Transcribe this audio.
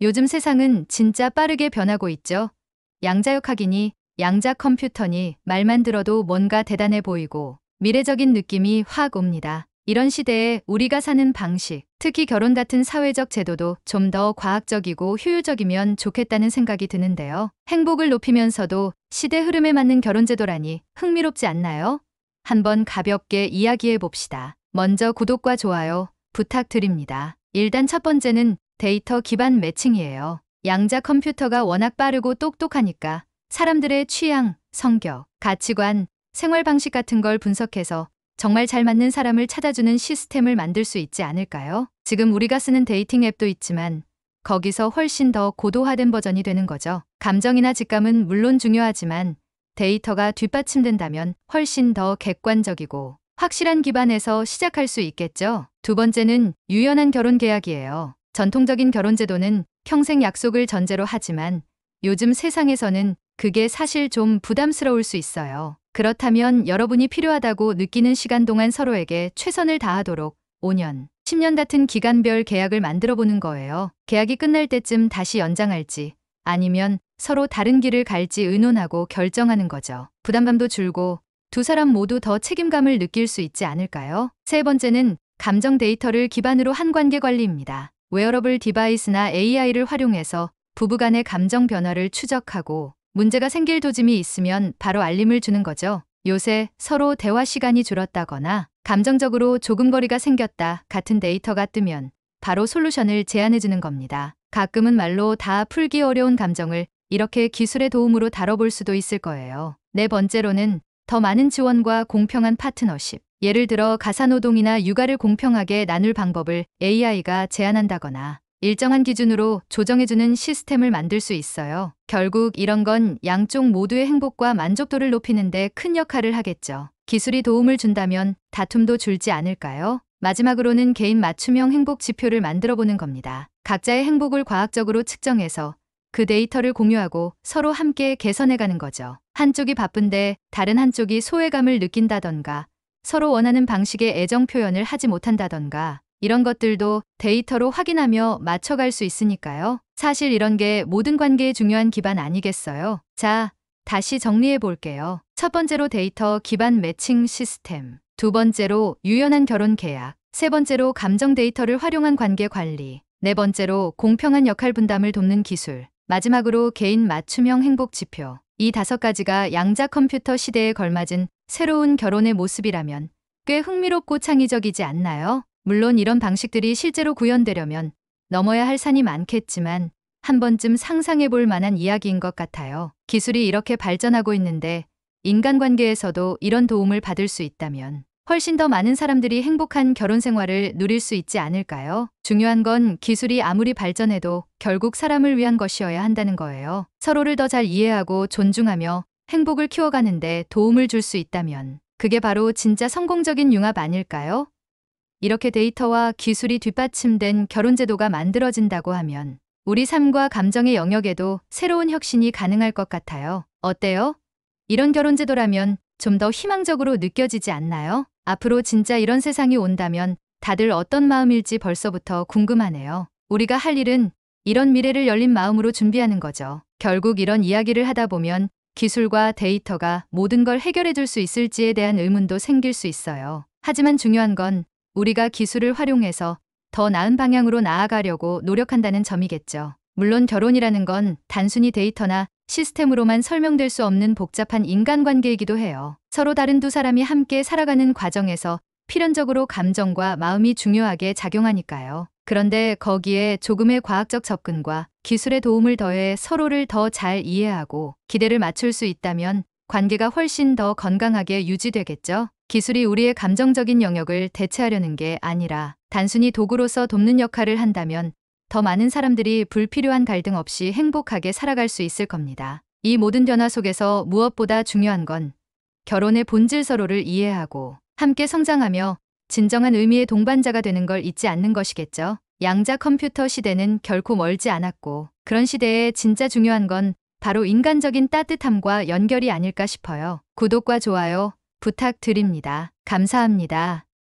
요즘 세상은 진짜 빠르게 변하고 있죠. 양자역학이니 양자 컴퓨터니 말만 들어도 뭔가 대단해 보이고 미래적인 느낌이 확 옵니다. 이런 시대에 우리가 사는 방식, 특히 결혼 같은 사회적 제도도 좀 더 과학적이고 효율적이면 좋겠다는 생각이 드는데요. 행복을 높이면서도 시대 흐름에 맞는 결혼제도라니 흥미롭지 않나요? 한번 가볍게 이야기해 봅시다. 먼저 구독과 좋아요 부탁드립니다. 일단 첫 번째는 데이터 기반 매칭이에요. 양자 컴퓨터가 워낙 빠르고 똑똑하니까 사람들의 취향, 성격, 가치관, 생활 방식 같은 걸 분석해서 정말 잘 맞는 사람을 찾아주는 시스템을 만들 수 있지 않을까요? 지금 우리가 쓰는 데이팅 앱도 있지만 거기서 훨씬 더 고도화된 버전이 되는 거죠. 감정이나 직감은 물론 중요하지만 데이터가 뒷받침된다면 훨씬 더 객관적이고 확실한 기반에서 시작할 수 있겠죠. 두 번째는 유연한 결혼 계약이에요. 전통적인 결혼제도는 평생 약속을 전제로 하지만 요즘 세상에서는 그게 사실 좀 부담스러울 수 있어요. 그렇다면 여러분이 필요하다고 느끼는 시간 동안 서로에게 최선을 다하도록 5년, 10년 같은 기간별 계약을 만들어 보는 거예요. 계약이 끝날 때쯤 다시 연장할지 아니면 서로 다른 길을 갈지 의논하고 결정하는 거죠. 부담감도 줄고 두 사람 모두 더 책임감을 느낄 수 있지 않을까요? 세 번째는 감정 데이터를 기반으로 한 관계 관리입니다. 웨어러블 디바이스나 AI를 활용해서 부부간의 감정 변화를 추적하고 문제가 생길 도짐이 있으면 바로 알림을 주는 거죠. 요새 서로 대화 시간이 줄었다거나 감정적으로 조금 거리가 생겼다 같은 데이터가 뜨면 바로 솔루션을 제안해 주는 겁니다. 가끔은 말로 다 풀기 어려운 감정을 이렇게 기술의 도움으로 다뤄볼 수도 있을 거예요. 네 번째로는 더 많은 지원과 공평한 파트너십. 예를 들어 가사노동이나 육아를 공평하게 나눌 방법을 AI가 제안한다거나 일정한 기준으로 조정해주는 시스템을 만들 수 있어요. 결국 이런 건 양쪽 모두의 행복과 만족도를 높이는 데 큰 역할을 하겠죠. 기술이 도움을 준다면 다툼도 줄지 않을까요? 마지막으로는 개인 맞춤형 행복 지표를 만들어 보는 겁니다. 각자의 행복을 과학적으로 측정해서 그 데이터를 공유하고 서로 함께 개선해가는 거죠. 한쪽이 바쁜데 다른 한쪽이 소외감을 느낀다던가 서로 원하는 방식의 애정 표현을 하지 못한다던가 이런 것들도 데이터로 확인하며 맞춰갈 수 있으니까요. 사실 이런 게 모든 관계의 중요한 기반 아니겠어요? 자, 다시 정리해 볼게요. 첫 번째로 데이터 기반 매칭 시스템, 두 번째로 유연한 결혼 계약, 세 번째로 감정 데이터를 활용한 관계 관리, 네 번째로 공평한 역할 분담을 돕는 기술, 마지막으로 개인 맞춤형 행복 지표. 이 5가지가 양자 컴퓨터 시대에 걸맞은 새로운 결혼의 모습이라면 꽤 흥미롭고 창의적이지 않나요? 물론 이런 방식들이 실제로 구현되려면 넘어야 할 산이 많겠지만 한 번쯤 상상해 볼 만한 이야기인 것 같아요. 기술이 이렇게 발전하고 있는데 인간관계에서도 이런 도움을 받을 수 있다면 훨씬 더 많은 사람들이 행복한 결혼 생활을 누릴 수 있지 않을까요? 중요한 건 기술이 아무리 발전해도 결국 사람을 위한 것이어야 한다는 거예요. 서로를 더 잘 이해하고 존중하며 행복을 키워가는데 도움을 줄 수 있다면 그게 바로 진짜 성공적인 융합 아닐까요? 이렇게 데이터와 기술이 뒷받침된 결혼제도가 만들어진다고 하면 우리 삶과 감정의 영역에도 새로운 혁신이 가능할 것 같아요. 어때요? 이런 결혼제도라면 좀 더 희망적으로 느껴지지 않나요? 앞으로 진짜 이런 세상이 온다면 다들 어떤 마음일지 벌써부터 궁금하네요. 우리가 할 일은 이런 미래를 열린 마음으로 준비하는 거죠. 결국 이런 이야기를 하다 보면 기술과 데이터가 모든 걸 해결해 줄 수 있을지에 대한 의문도 생길 수 있어요. 하지만 중요한 건 우리가 기술을 활용해서 더 나은 방향으로 나아가려고 노력한다는 점이겠죠. 물론 결혼이라는 건 단순히 데이터나 시스템으로만 설명될 수 없는 복잡한 인간관계이기도 해요. 서로 다른 두 사람이 함께 살아가는 과정에서 필연적으로 감정과 마음이 중요하게 작용하니까요. 그런데 거기에 조금의 과학적 접근과 기술의 도움을 더해 서로를 더 잘 이해하고 기대를 맞출 수 있다면 관계가 훨씬 더 건강하게 유지되겠죠. 기술이 우리의 감정적인 영역을 대체하려는 게 아니라 단순히 도구로서 돕는 역할을 한다면 더 많은 사람들이 불필요한 갈등 없이 행복하게 살아갈 수 있을 겁니다. 이 모든 변화 속에서 무엇보다 중요한 건 결혼의 본질 서로를 이해하고 함께 성장하며 진정한 의미의 동반자가 되는 걸 잊지 않는 것이겠죠. 양자 컴퓨터 시대는 결코 멀지 않았고 그런 시대에 진짜 중요한 건 바로 인간적인 따뜻함과 연결이 아닐까 싶어요. 구독과 좋아요 부탁드립니다. 감사합니다.